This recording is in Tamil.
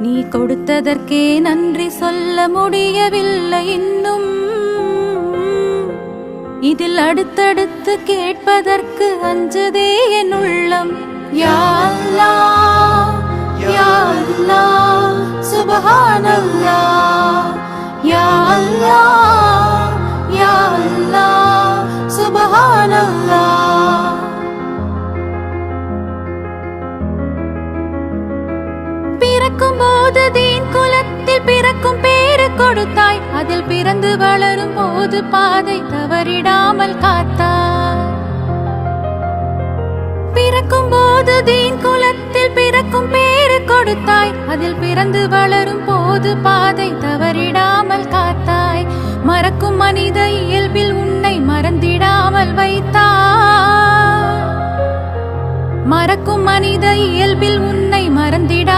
நீ கொடுத்ததற்கே நன்றி சொல்ல முடியவில்லை இன்னும். இதில் அடுத்தடுத்து கேட்பதற்கு அஞ்சதே என் உள்ளம். யா அல்லாஹ் யா அல்லாஹ் சுப்ஹானல்லாஹ். யா அல்லாஹ் யா அல்லாஹ் சுப்ஹானல்லாஹ். பிறக்கும் போது தீன் குலத்தில் பிறக்கும் பேரு கொடுத்தாய். அதில் பிறந்து வளரும் போது பாதை தவறிடாமல் காத்தாய். பிறக்கும் போது தீன் குலத்தில் பிறக்கும் பேரு கொடுத்தாய். அதில் பிறந்து வளரும் போது பாதை தவறிடாமல் காத்தாய். மறக்கும் மனித இயல்பில் உன்னை மறந்திடாமல் வைத்தாய். மறக்கும் மனித இயல்பில் உன்னை மறந்திடா